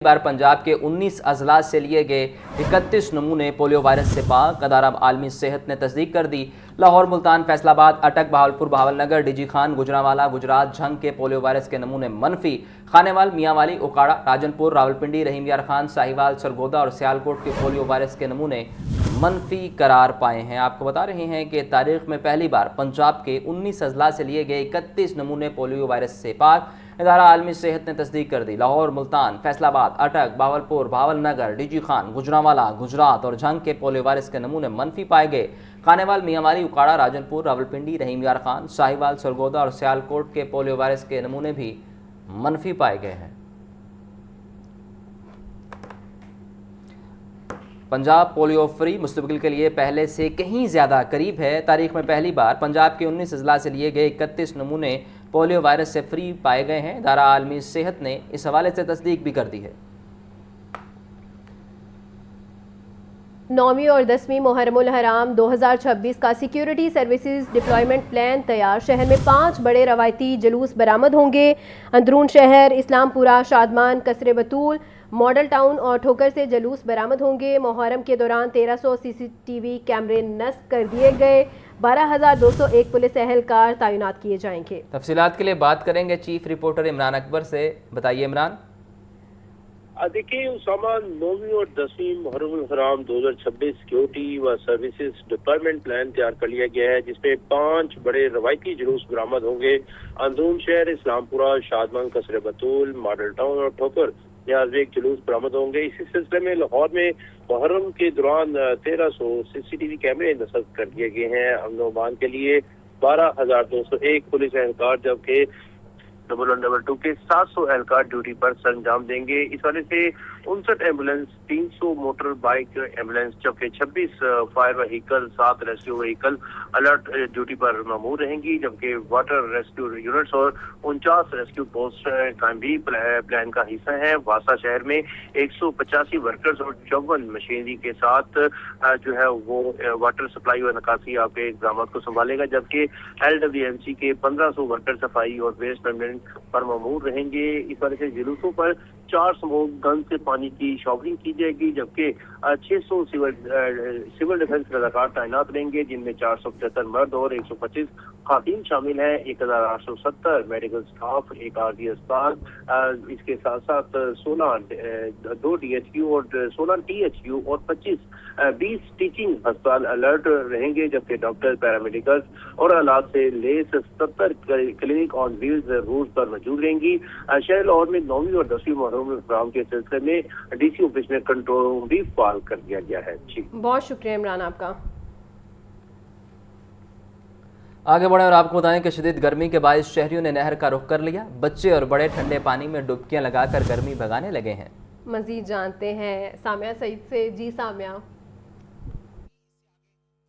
बार पंजाब के 19 अजला से लिए गए 31 नमूने पोलियो वायरस से पाक। अदारा आलमी सेहत ने तस्दीक कर दी। लाहौर, मुल्तान, फैसलाबाद, अटक, बहावलपुर, बहावलनगर, डीजी खान, गुजरांवाला, गुजरात, झंग के पोलियो वायरस के नमूने मनफी। खानेवाल, मियांवाली, उकाड़ा, राजनपुर, रावलपिंडी, रहीम यार खान, साहिवाल, सरगोदा और सियालकोट के पोलियो वायरस के नमूने मनफी करार पाए हैं। आपको बता रहे हैं कि तारीख में पहली बार पंजाब के 19 अजला से लिए गए 31 नमूने पोलियो वायरस से पाक। इदारा आलमी सेहत ने तस्दीक कर दी। लाहौर, मुल्तान, फैसलाबाद, अटक, बहावलपुर, बहावलनगर, डीजी खान, गुजरांवाला, गुजरात और झंग के पोलियो वायरस के नमूने मनफी पाए गए। खानेवाल, मियांवाली, उकाड़ा, राजनपुर, रावलपिंडी, रहीम यार खान, साहिवाल, सरगोदा और सियालकोट के पोलियो वायरस के नमूने भी मनफी पाए गए हैं। पंजाब पोलियो फ्री मुस्तकबिल के लिए पहले से कहीं ज़्यादा करीब है। तारीख में पहली बार पंजाब के 19 अजला से लिए गए 31 नमूने पोलियो वायरस से फ्री पाए गए हैं। इदारा आलमी सेहत ने इस हवाले से तस्दीक भी कर दी है। 9वीं और 10वीं मुहर्रमुल हराम 2026 का सिक्योरिटी सर्विसेज डिप्लॉयमेंट प्लान तैयार। शहर में 5 बड़े रवायती जुलूस बरामद होंगे। अंदरून शहर, इस्लामपुरा, शादमान, कसरे बतूल, मॉडल टाउन और ठोकर से जुलूस बरामद होंगे। मुहर्रम के दौरान 1300 CCTV कैमरे नस्ब कर दिए गए। 12,201 पुलिस एहलकार तैनात किए जाएंगे। तफसीलात के लिए बात करेंगे चीफ रिपोर्टर इमरान अकबर से। बताइए इमरान। देखिए उसामा, 9वीं और 10वीं मुहर्रमुल हराम 2026 सिक्योरिटी व सर्विसेज डिप्लॉयमेंट प्लान तैयार कर लिया गया है, जिसमें 5 बड़े रवायती जुलूस बरामद होंगे। अंदरून शहर, इस्लामपुरा, शादमान, कसरे बतूल, मॉडल टाउन और ठोकर एक जुलूस बरामद होंगे। इसी सिलसिले में लाहौर में मुहर्रम के दौरान 1300 CCTV कैमरे नस्ब कर दिए गए हैं। अमन व अमान के लिए 12,201 पुलिस एहलकार, जबकि 1122 के 700 एहलकार ड्यूटी पर सरंजाम देंगे। इस वजह से 59 एम्बुलेंस, 300 मोटर बाइक एम्बुलेंस, जबकि 26 fire vehicle, 7 rescue vehicle alert duty पर मामूर रहेंगी, जबकि वाटर रेस्क्यू यूनिट्स और 49 रेस्क्यू पोस्ट का भी प्लान का हिस्सा है। वासा शहर में 185 वर्कर्स और 54 मशीनरी के साथ जो है वो वाटर सप्लाई और निकासी आपके इक़दाम को संभालेगा, जबकि LWMC के 1500 वर्कर सफाई और वेस्ट मैनेजमेंट पर मामूर रहेंगे। इस वजह से जुलूसों पर 4 स्मोक गन से पानी की शॉवरिंग की जाएगी, जबकि 600 सिविल डिफेंस रजाकार तैनात रहेंगे, जिनमें 475 मर्द और 125 खातिन शामिल हैं। 1870 मेडिकल स्टाफ, एक आरजी अस्पताल, इसके साथ साथ 2 DHQ और 16 THU और 20 टीचिंग अस्पताल अलर्ट रहेंगे, जबकि डॉक्टर, पैरामेडिकल्स और आलात से लेस 70 क्लिनिक ऑन व्हील्स रूट पर मौजूद रहेंगी। शहर लाहौर में 9वीं और 10वीं मुहर्रम प्रोग्राम के सिलसिले में DC ऑफिस में कंट्रोल रूम भी फाल कर दिया गया है। जी, बहुत शुक्रिया इमरान आपका। आगे बढ़े और आपको बताएं कि शदीद गर्मी के बायस शहरियों ने नहर का रुख कर लिया। बच्चे और बड़े ठंडे पानी में डुबकियां लगाकर गर्मी भगाने लगे हैं। मजीद जानते हैं सामिया सईद से। जी सामिया।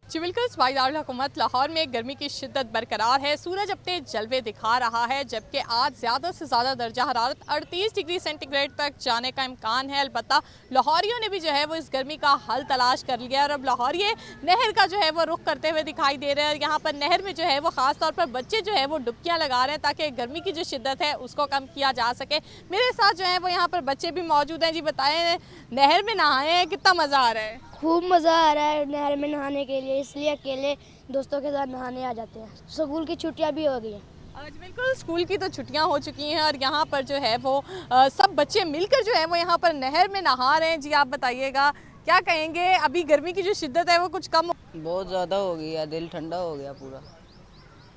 बिल्कुल, सूबाई दारुल हुकूमत लाहौर में गर्मी की शिद्दत बरकरार है। सूरज अपने जलवे दिखा रहा है, जबकि आज ज़्यादा से ज़्यादा दर्जा हरारत 38 डिग्री सेंटीग्रेड तक जाने का इम्कान है। अलबत्ता लाहौरियों ने भी जो है वो इस गर्मी का हल तलाश कर लिया और अब लाहौरिये नहर का जो है वो रुख करते हुए दिखाई दे रहे हैं। और यहाँ पर नहर में जो है वो ख़ास तौर पर बच्चे जो है वो डुबकियाँ लगा रहे हैं, ताकि गर्मी की जो शिद्दत है उसको कम किया जा सके। मेरे साथ जो है वो यहाँ पर बच्चे भी मौजूद हैं। जी बताएं, नहर में नहाए हैं, कितना मज़ा आ रहा है? खूब मज़ा आ रहा है नहर में नहाने के लिए, इसलिए अकेले दोस्तों के साथ नहाने आ जाते हैं। स्कूल की छुट्टियां भी हो गई हैं। आज बिल्कुल स्कूल की तो छुट्टियां हो चुकी हैं और यहाँ पर जो है वो सब बच्चे मिलकर जो है वो यहाँ पर नहर में नहा रहे हैं। जी आप बताइएगा, क्या कहेंगे? अभी गर्मी की जो शिद्दत है वो कुछ कम? बहुत ज़्यादा हो गई है, दिल ठंडा हो गया पूरा।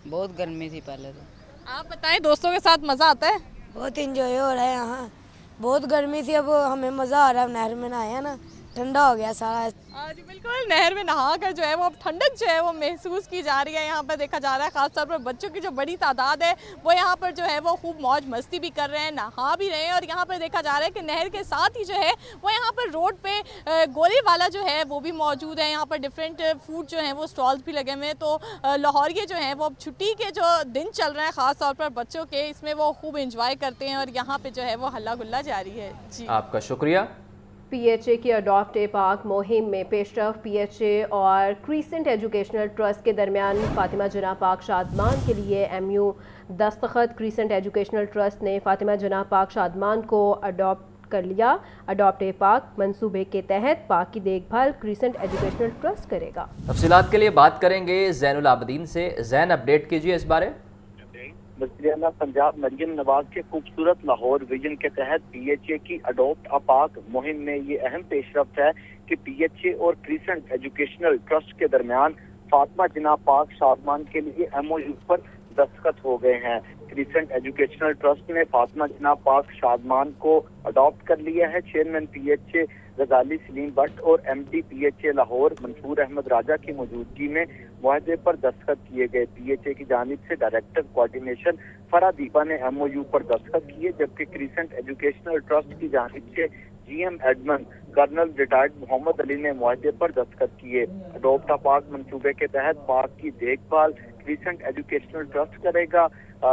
बहुत गर्मी थी पहले तो। आप बताएं, दोस्तों के साथ मज़ा आता है? बहुत इंजॉय हो रहा है यहाँ। बहुत गर्मी थी, अब हमें मज़ा आ रहा है। नहर में नहाया ना, ठंडा हो गया सारा। जी बिल्कुल, नहर में नहा कर जो है वो अब ठंडक जो है वो महसूस की जा रही है। यहाँ पर देखा जा रहा है ख़ासतौर पर बच्चों की जो बड़ी तादाद है वो यहाँ पर जो है वो खूब मौज मस्ती भी कर रहे हैं, नहा भी रहे हैं। और यहाँ पर देखा जा रहा है कि नहर के साथ ही जो है वो यहाँ पर रोड पे गोली वाला जो है वो भी मौजूद है। यहाँ पर डिफरेंट फूड जो है वो स्टॉल्स भी लगे हुए हैं। तो लाहौरिये जो हैं वो अब छुट्टी के जो दिन चल रहे हैं ख़ास तौर पर बच्चों के, इसमें वो खूब इंजॉय करते हैं और यहाँ पर जो है वो हल्ला गुल्ला जारी है। जी आपका शुक्रिया। PHA की अडॉप्ट ए पाक मुहिम में पेशरफ PHA और क्रीसेंट एजुकेशनल ट्रस्ट के दरमियान फातिमा जना पाक शादमान के लिए MU दस्तखत। क्रीसेंट एजुकेशनल ट्रस्ट ने फातिमा जना पाक शादमान को अडॉप्ट कर लिया। अडॉप्ट ए पाक मंसूबे के तहत पाक की देखभाल क्रिसेंट एजुकेशनल ट्रस्ट करेगा। तफसीलात के लिए बात करेंगे ज़ैनुल आबदीन से। ज़ैन, अपडेट कीजिए इस बारे। वज़ीर-ए-आला पंजाब मरियम नवाज के खूबसूरत लाहौर विजन के तहत PHA की अडॉप्ट अ पाक मुहिम में ये अहम पेशरफ्त है कि PHA और क्रिसेंट एजुकेशनल ट्रस्ट के दरमियान फातिमा जिना पाक शादमान के लिए MOU पर दस्तखत हो गए हैं। क्रिसेंट एजुकेशनल ट्रस्ट ने फातिमा जिना पाक शादमान को अडॉप्ट कर लिया है। चेयरमैन PHA गजाली सलीम भट्ट और MD PHA लाहौर मंसूर अहमद राजा की मौजूदगी में मुआहदे पर दस्तखत किए गए। PHA की जानिब से डायरेक्टर कोऑर्डिनेशन फरा दीपा ने MOU पर दस्तखत किए, जबकि क्रिसेंट एजुकेशनल ट्रस्ट की जानिब से GM admin colonel retired Mohammad Ali ने मुआहदे पर दस्तखत किए। अडॉप्ट अ पाक मंसूबे के तहत पाक की देखभाल क्रिसेंट एजुकेशनल ट्रस्ट करेगा।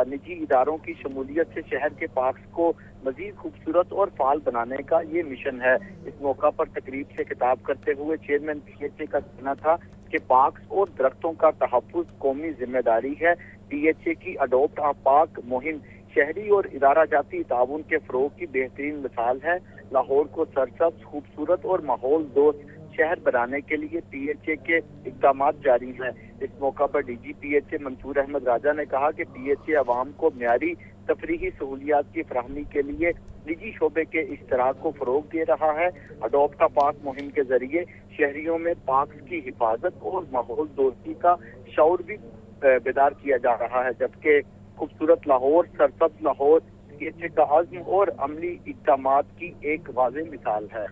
निजी इदारों की शमूलियत से शहर के पार्क्स को मजीद खूबसूरत और फाल बनाने का ये मिशन है। इस मौका पर तकरीब से खिताब करते हुए चेयरमैन PHA का कहना था कि पार्क्स और दरख्तों का तहफ़्फ़ुज़ कौमी जिम्मेदारी है। PHA की अडॉप्ट अ पाक मुहिम शहरी और इदारा जाती ताउन के फ़रोग़ की बेहतरीन मिसाल है। लाहौर को सरसब्ज़, खूबसूरत और माहौल दोस्त शहर बनाने के लिए PHA के इक़दामात जारी हैं। इस मौका पर DG PHA मंसूर अहमद राजा ने कहा कि PHA अवाम को म्यारी तफरीही सहूलियात की फराहमी के लिए निजी शोबे के इश्तराक को फ़रोग़ दे रहा है। अडॉप्ट अ पाक मुहिम के जरिए शहरियों में पार्क्स की हिफाजत और माहौल दोस्ती का शऊर भी बेदार किया जा रहा है, जबकि खूबसूरत लाहौर, सरसब्ज़ लाहौर PHA का अज़्म और अमली इक़दामात की एक वाज़ेह मिसाल है।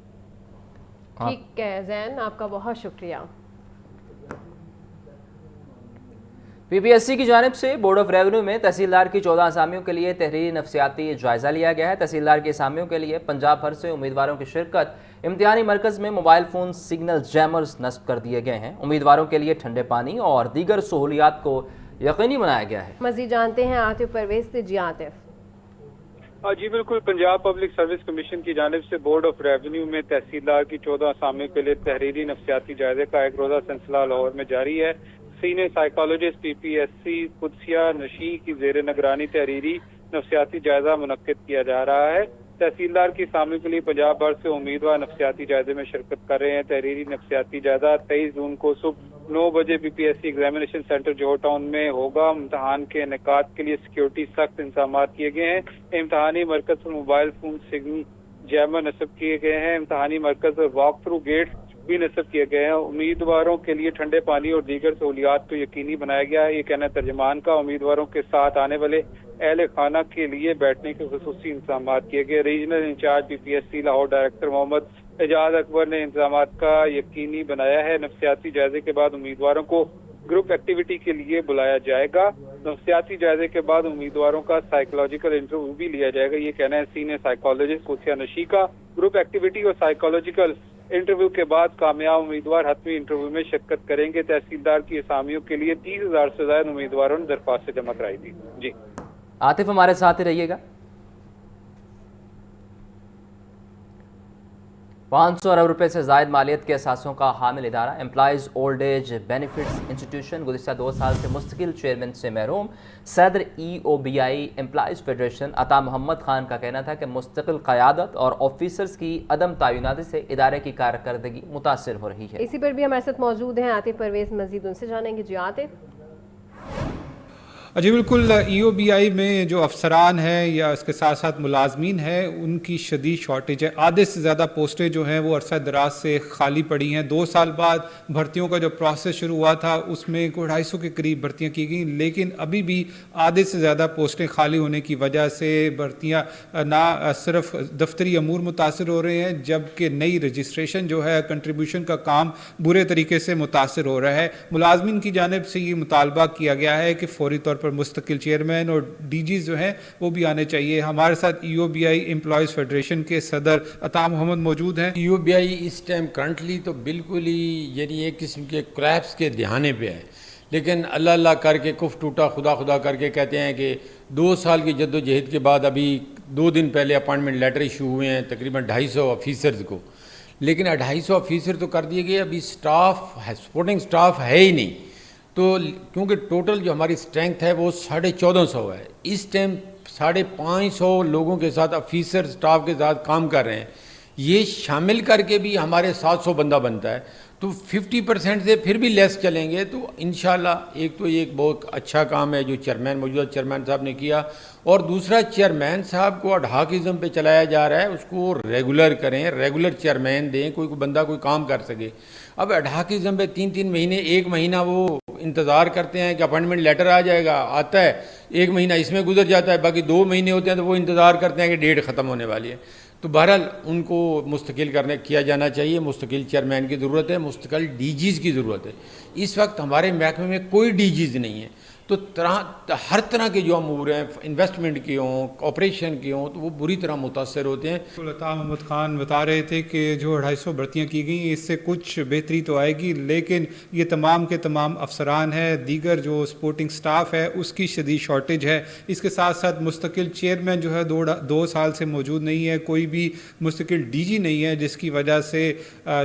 ठीक है ज़ैन, आपका बहुत शुक्रिया। PPSC की जानिब से बोर्ड ऑफ रेवेन्यू में तहसीलदार की 14 असामियों के लिए तहरीरी नफसियाती जायज़ा लिया गया है। तहसीलदार की असामियों के लिए पंजाब भर से उम्मीदवारों की शिरकत। इम्तिहानी मरकज़ में मोबाइल फ़ोन सिग्नल जैमर्स नस्ब कर दिए गए हैं। उम्मीदवारों के लिए ठंडे पानी और दीगर सहूलियात को यकीनी बनाया गया है। मज़ीद जानते हैं आतिफ परवेज़ से। जी आतिफ। जी बिल्कुल, पंजाब पब्लिक सर्विस कमीशन की जानिब से बोर्ड ऑफ रेवेन्यू में तहसीलदार की 14 असामियों के लिए तहरीरी नफसियाती जायजे का एक रोज़ा सिलसिला लाहौर में जारी है। सीनियर साइकोलॉजिस्ट PPSC कुदसिया नशी की ज़ेर निगरानी तहरीरी नफसियाती जायजा मुनक्किद किया जा रहा है। तहसीलदार की असामियों के लिए पंजाब भर से उम्मीदवार नफसियाती जायजे में शिरकत कर रहे हैं। तहरीरी नफसियाती जायजा 23 जून को सुबह 9 बजे PPSC एग्जामिनेशन सेंटर जोहर टाउन में होगा। इम्तहान के इनेकाद के लिए सिक्योरिटी सख्त इंतजाम किए गए हैं। इम्तहानी मरकज पर मोबाइल फोन सिग्नल जैमर नस्ब किए गए हैं। इम्तहानी मरकज पर वॉक थ्रू गेट्स भी नस्ब किए गए हैं। उम्मीदवारों के लिए ठंडे पानी और दीगर सहूलियात को यकीनी बनाया गया है। ये कहना तर्जमान का। उम्मीदवारों के साथ आने वाले अहले खाना के लिए बैठने के खुसूसी इंतजाम किए गए। Regional incharge PPSC Lahore director Mohammad Ejaz Akbar ने इंतजाम का यकीनी बनाया है। नफसियाती जायजे के बाद उम्मीदवारों को ग्रुप एक्टिविटी के लिए बुलाया जाएगा। नफसियाती जायजे के बाद उम्मीदवारों का साइकोलॉजिकल इंटरव्यू भी लिया जाएगा। ये कहना है सीनियर साइकोलॉजिस्ट कुदसिया नशी का। ग्रुप एक्टिविटी और साइकोलॉजिकल इंटरव्यू के बाद कामयाब उम्मीदवार हतमी इंटरव्यू में शिरकत करेंगे। तहसीलदार की असामियों के लिए 30,000 से ज्यादा उम्मीदवारों ने दरख्वास्त जमा कराई थी। जी आतिफ, हमारे साथ ही रहिएगा। 500 अरब रुपए से जायद मालियत के असासों का हामिल इदारा employees old age benefits institution गुज़िश्ता 2 साल से मुस्तकिल चेयरमैन से महरूम। सदर EOBI एम्प्लॉइज़ फेडरेशन अता मोहम्मद खान का कहना था कि मुस्तकिल क़यादत और ऑफिसर्स की अदम तैनाती से इदारे की कारकर्दगी मुतासर हो रही है। इसी पर भी हमारे साथ मौजूद हैं आतिफ परवेज़, मज़ीद उनसे जानेंगे। जी आतिफ। जी बिल्कुल, EOBI में जो अफसरान हैं या इसके साथ साथ मुलाजमीन हैं उनकी शदीद शॉर्टेज है। आधे से ज़्यादा पोस्टें जो हैं वो अरसा दराज से खाली पड़ी हैं। 2 साल बाद भर्तियों का जो प्रोसेस शुरू हुआ था उसमें 250 के करीब भर्तियां की गई, लेकिन अभी भी आधे से ज़्यादा पोस्टें खाली होने की वजह से भर्तियां ना सिर्फ दफ्तरी अमूर मुतासर हो रहे हैं, जबकि नई रजिस्ट्रेशन जो है कंट्रीब्यूशन का काम बुरे तरीके से मुतासर हो रहा है। मुलाजमीन की जानिब से ये मुतालबा किया गया है कि फौरी तौर पर मुस्तकिल चेयरमैन और DGs जो हैं वो भी आने चाहिए। हमारे साथ EOBI एम्प्लॉइज़ फेडरेशन के सदर अता मोहम्मद मौजूद हैं। EOBI इस टाइम करंटली तो बिल्कुल ही यानी एक किस्म के क्रैप्स के दहाने पे है, लेकिन अल्लाह अल्लाह करके कुफ टूटा खुदा खुदा करके कहते हैं कि 2 साल की जद्दोजहद के बाद अभी 2 दिन पहले अपॉइंटमेंट लेटर इशू हुए हैं तकरीबन 250 ऑफिसर्स को, लेकिन 250 ऑफिसर तो कर दिए गए, अभी स्टाफ है, सपोर्टिंग स्टाफ है ही नहीं। तो क्योंकि टोटल जो हमारी स्ट्रेंथ है वो 1450 है, इस टाइम 550 لوگوں کے ساتھ آفیسر سٹاف کے ساتھ کام کر رہے ہیں. یہ شامل کر کے بھی ہمارے 700 بندہ بنتا ہے. تو 50% سے پھر بھی لیس چلیں گے. تو انشاءاللہ ایک تو یہ ایک بہت اچھا کام ہے جو موجودہ چیئرمین صاحب نے کیا, اور دوسرا چیئرمین صاحب کو اڈہاکزم پہ چلایا جا رہا ہے, اس کو ریگولر کریں, ریگولر چیئرمین دیں, کوئی بندہ کوئی کام کر سکے. اب اڈہاکزم پہ 3 مہینے 1 مہینہ وہ انتظار کرتے ہیں کہ اپائنٹمنٹ لیٹر آ جائے گا, آتا ہے 1 مہینہ اس میں گزر جاتا ہے, باقی 2 مہینے ہوتے ہیں تو وہ انتظار کرتے ہیں کہ ڈیٹ ختم ہونے والی ہے. تو بہرحال ان کو مستقل کیا جانا چاہیے. مستقل چیئرمین کی ضرورت ہے, مستقل ڈی جیز کی ضرورت ہے. اس وقت ہمارے محکمے میں کوئی ڈی جیز نہیں ہے. تو ہر طرح کے جو امور ہیں, انویسٹمنٹ کے ہوں, آپریشن کے ہوں, تو وہ بری طرح متاثر ہوتے ہیں. عطا محمد خان بتا رہے تھے کہ جو 250 بھرتیاں کی گئی اس سے کچھ بہتری تو آئے گی, لیکن یہ تمام کے تمام افسران ہیں, دیگر جو سپورٹنگ سٹاف ہے اس کی شدید شارٹیج ہے. اس کے ساتھ ساتھ مستقل چیئرمین جو ہے 2 سال سے موجود نہیں ہے, کوئی بھی مستقل ڈی جی نہیں ہے, جس کی وجہ سے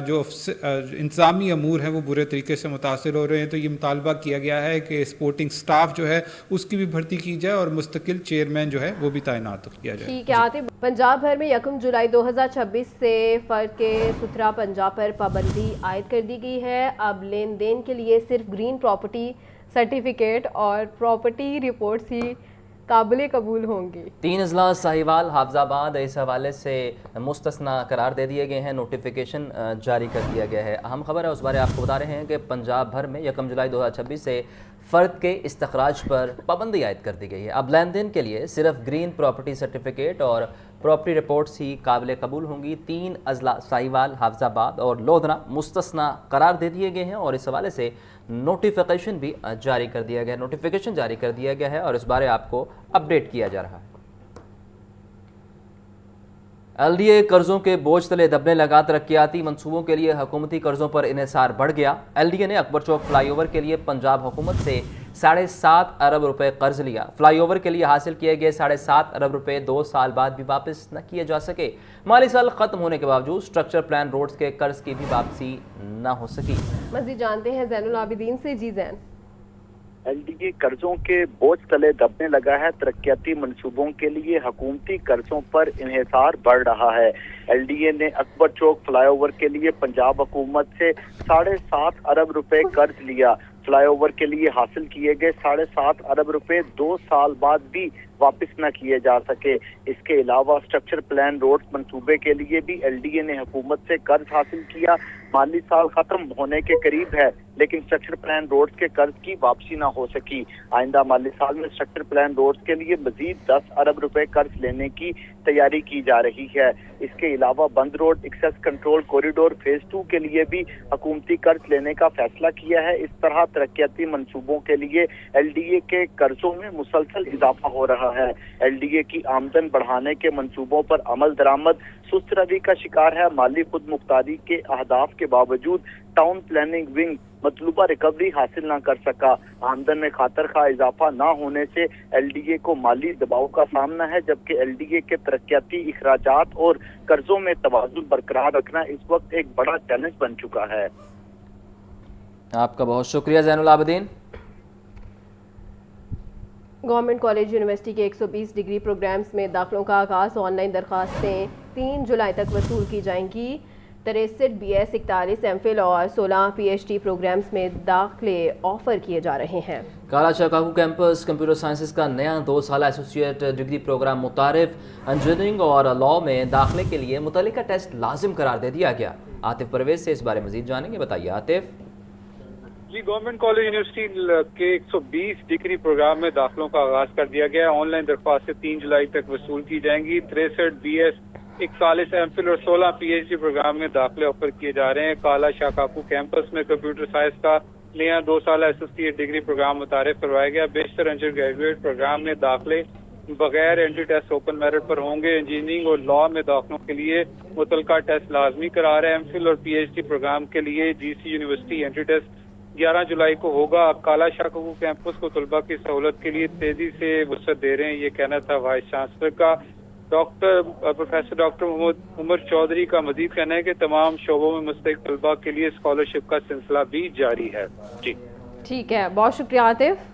جو انتظامی امور ہیں وہ برے طریقے سے متاثر ہو رہے ہیں. تو یہ مطالبہ کیا گیا ہے کہ سپورٹنگ سٹاف جو ہے اس کی بھی بھرتی کی جائے اور مستقل چیئرمین جو ہے وہ بھی تعینات کیا جائے. ٹھیک ہے عاطف, پنجاب بھر میں 1 جولائی 2026 سے فرد کے ستھرا پنجاب پر پابندی عائد کر دی گئی ہے. اب لین دین کے لیے صرف گرین پراپرٹی سرٹیفکیٹ اور پراپرٹی رپورٹس ہی قابل قبول ہوں گی. 3 اضلاع ساہیوال حافظ آباد اس حوالے سے مستثنا قرار دے دیے گئے ہیں, نوٹیفیکیشن جاری کر دیا گیا ہے. اہم خبر ہے اس بارے آپ کو بتا رہے ہیں کہ پنجاب بھر میں 1 جولائی 2026 سے فرد کے استخراج پر پابندی عائد کر دی گئی ہے. اب لین دین کے لیے صرف گرین پراپرٹی سرٹیفکیٹ اور پراپرٹی رپورٹس ہی قابل قبول ہوں گی. 3 اضلاع ساہیوال حافظ آباد اور لودھنا مستثنا قرار دے دیے گئے ہیں اور اس حوالے سے نوٹیفیکیشن بھی جاری کر دیا گیا ہے اور اس بارے آپ کو اپڈیٹ کیا جا رہا ہے. ایل ڈی اے قرضوں کے بوجھ تلے دبنے لگا, ترقیاتی منصوبوں کے لیے حکومتی قرضوں پر انحصار بڑھ گیا. ایل ڈی اے نے اکبر چوک فلائی اوور کے لیے پنجاب حکومت سے 7.5 ارب روپے قرض لیا. فلائی اوور کے لیے حاصل کیے گئے 7.5 ارب روپے 2 سال بعد بھی واپس نہ کیے جا سکے. مالی سال ختم ہونے کے باوجود اسٹرکچر پلان روڈز کے قرض کی بھی واپسی نہ ہو سکی. مزید جانتے ہیں زین العابدین سے. جی زین. ایل ڈی اے قرضوں کے بوجھ تلے دبنے لگا ہے, ترقیاتی منصوبوں کے لیے حکومتی قرضوں پر انحصار بڑھ رہا ہے. ایل ڈی اے نے اکبر چوک فلائی اوور کے لیے پنجاب حکومت سے 7.5 ارب روپے قرض لیا. فلائی اوور کے لیے حاصل کیے گئے 7.5 ارب روپے 2 سال بعد بھی واپس نہ کیے جا سکے. اس کے علاوہ اسٹرکچر پلان روڈ منصوبے کے لیے بھی ایل ڈی اے نے حکومت سے قرض حاصل کیا. مالی سال ختم ہونے کے قریب ہے لیکن اسٹرکچر پلان روڈز کے قرض کی واپسی نہ ہو سکی. آئندہ مالی سال میں اسٹرکچر پلان روڈز کے لیے مزید 10 ارب روپے قرض لینے کی تیاری کی جا رہی ہے. اس کے علاوہ Band road access control corridor phase 2 کے لیے بھی حکومتی قرض لینے کا فیصلہ کیا ہے. اس طرح ترقیاتی منصوبوں کے لیے ایل ڈی اے کے قرضوں میں مسلسل اضافہ ہو رہا ہے. ایل ڈی اے کی آمدن بڑھانے کے منصوبوں پر عمل درآمد سست روی کا شکار ہے. مالی خود مختاری کے اہداف کے باوجود ٹاؤن پلاننگ ونگ مطلوبہ ریکوری حاصل نہ کر سکا. آمدن میں خاطر خواہ اضافہ نہ ہونے سے ایل ڈی اے کو مالی دباؤ کا سامنا ہے, جبکہ ایل ڈی اے کے ترقیاتی اخراجات اور قرضوں میں توازن برقرار رکھنا اس وقت ایک بڑا چیلنج بن چکا ہے. آپ کا بہت شکریہ زین العابدین. گورنمنٹ کالج یونیورسٹی کے 120 ڈگری پروگرامز میں داخلوں کا آغاز. آن لائن درخواستیں 3 جولائی تک وصول کی جائیں گی. 63 بی ایس 41 ایم فل اور 16 پی ایچ ڈی پروگرامز میں داخلے آفر کیے جا رہے ہیں. کالا شاکاکو کیمپس کمپیوٹر سائنسز کا نیا 2 سالہ ایسوسیٹ ڈگری پروگرام متعارف. انجینئرنگ اور لاء میں داخلے کے لیے متعلقہ ٹیسٹ لازم قرار دے دیا گیا. عاطف پرویز سے اس بارے مزید جانیں گے. بتائیے عاطف. جی, گورنمنٹ کالج یونیورسٹی کے 120 ڈگری پروگرام میں داخلوں کا آغاز کر دیا گیا. آن لائن درخواستیں 3 جولائی تک وصول کی جائیں گی. 63 بی ایس 41 ایم فل اور 16 پی ایچ ڈی پروگرام میں داخلے آفر کیے جا رہے ہیں. کالا شاکاکو کیمپس میں کمپیوٹر سائنس کا نیا 2 سالہ ایسوسیٹ ڈگری پروگرام متعارف کروایا گیا. بیشتر انڈر گریجویٹ پروگرام میں داخلے بغیر انٹری ٹیسٹ اوپن میرٹ پر ہوں گے. انجینئرنگ اور لاء میں داخلوں کے لیے متعلقہ ٹیسٹ لازمی قرار ہے. ایم فل اور پی ایچ ڈی پروگرام کے لیے جی سی یونیورسٹی انٹری ٹیسٹ 11 جولائی کو ہوگا. کالا شاکاکو کیمپس کو طلباء کی سہولت کے لیے تیزی سے وسعت دے رہے ہیں, یہ کہنا تھا وائس چانسلر کا. پروفیسر ڈاکٹر محمد عمر چودھری کا مزید کہنا ہے کہ تمام شعبوں میں مستحق طلباء کے لیے اسکالرشپ کا سلسلہ بھی جاری ہے. جی ٹھیک ہے, بہت شکریہ عاطف.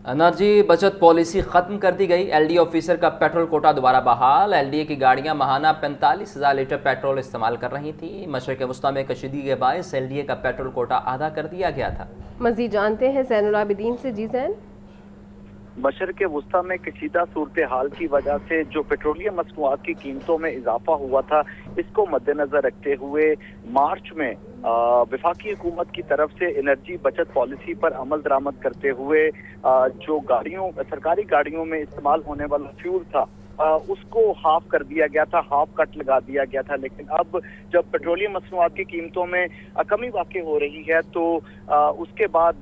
एनर्जी बचत पॉलिसी खत्म कर दी गई। एलडीए ऑफिसर का पेट्रोल कोटा दोबारा बहाल। एलडीए की गाड़ियां माहाना 45,000 लीटर पेट्रोल इस्तेमाल कर रही थी। मशरक़ वस्ती में कशीदगी के बायस एलडीए का पेट्रोल कोटा आधा कर दिया गया था। मज़ीद जानते हैं ज़ैनुल आबिदीन से। जी ज़ैन। मशरक़ वस्ती में कशीदा सूरत हाल की वजह से जो पेट्रोलियम मसनूआत की कीमतों में इजाफा हुआ था, इसको मद्देनजर रखते हुए मार्च में वफाकी हुकूमत की तरफ से एनर्जी बचत पॉलिसी पर अमल दरामद करते हुए जो गाड़ियों सरकारी गाड़ियों में इस्तेमाल होने वाला फ्यूल था उसको हाफ कर दिया गया था, हाफ कट लगा दिया गया था। लेकिन अब जब पेट्रोलियम मसनूआत की कीमतों में कमी वाक़ई हो रही है तो उसके बाद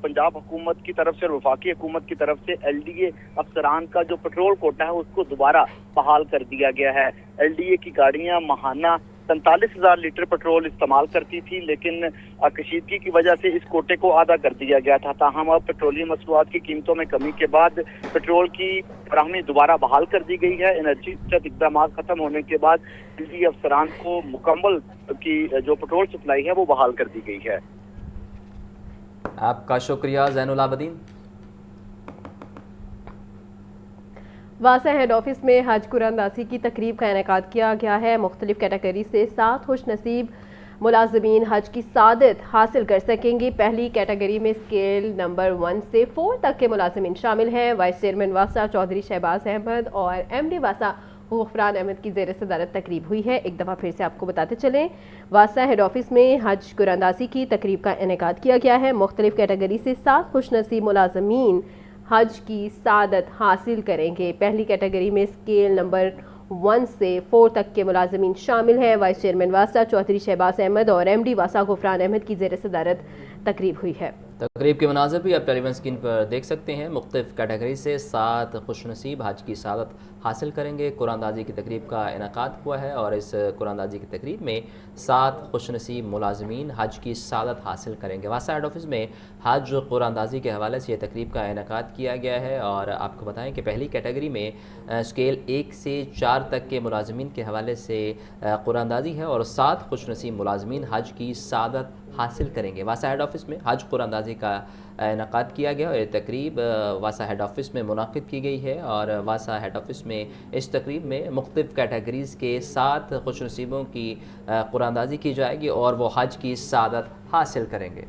पंजाब हुकूमत की तरफ से और वफाकी हुकूमत की तरफ से एलडीए अफसरान का जो पेट्रोल कोटा है उसको दोबारा बहाल कर दिया गया है। एलडीए की गाड़ियां माहाना 45,000 लीटर पेट्रोल इस्तेमाल करती थी, लेकिन कशीदगी की वजह से इस कोटे को आधा कर दिया गया था। ताहम अब पेट्रोलियम मसनूआत की कीमतों में कमी के बाद पेट्रोल की फराहमी दोबारा बहाल कर दी गई है। एनर्जी बचत इक़दाम खत्म होने के बाद दिल्ली अफसरान को मुकम्मल की जो पेट्रोल सप्लाई है वो बहाल कर दी गई है। आपका शुक्रिया ज़ैनुल आबिदीन। वासा हेड ऑफिस में हज कुरानदासी की तकरीब का इनेकाद किया गया है। मुख्तलिफ कैटेगरी से 7 खुश नसीब मुलाजमीन हज की सादत हासिल कर सकेंगे। पहली कैटेगरी में स्केल नंबर 1 से 4 तक के मुलाजमीन शामिल हैं। वाइस चेयरमैन वासा चौधरी शहबाज अहमद और एमडी वासा गुफरान अहमद की ज़ेर सदारत तकरीब हुई है। एक दफ़ा फिर से आपको बताते चलें, वासा हेड ऑफिस में हज कुरानदासी की तकरीब का इनेकाद किया गया है। मुख्तलिफ कैटेगरी से 7 खुश नसीब मुलाजमीन हज की सादत हासिल करेंगे। पहली कैटेगरी में स्केल नंबर 1 से 4 तक के मुलाजमीन शामिल हैं। वाइस चेयरमैन वासा चौधरी शहबाज अहमद और एमडी वासा गुफरान अहमद की ज़ेर सदारत तकरीब हुई है। तकरीब के मनाज़िर भी आप टेलीविजन स्क्रीन पर देख सकते हैं। मुख्तलिफ कैटेगरी से 7 खुशनसीब हज की सादत हासिल करेंगे। कुरानदाजी की तकरीब का इनेकाद हुआ है और इस कुरानदाजी की तकरीब में 7 खुशनसीब मुलाजमीन हज की सादत हासिल करेंगे। वासा हेड ऑफिस में हज कुरानदाजी के हवाले से ये तकरीब का इनेकाद किया गया है। और आपको बताएं कि पहली कैटेगरी में स्केल 1 से 4 तक के मुलाजमीन के हवाले से कुरानदाजी है और 7 खुशनसीब मुलाजमीन हज की सादत हासिल करेंगे। वासा हेड ऑफिस में हज कुरानदाजी का इनेकाद किया गया और ये तकरीब वासा हेड ऑफिस में मुनाकिद की गई है। और वासा हेड ऑफिस में इस तकरीब में मुख्तलिफ कैटेगरीज़ के 7 खुशनसीबों की कुरानदाजी की जाएगी और वो हज की सादत हासिल करेंगे।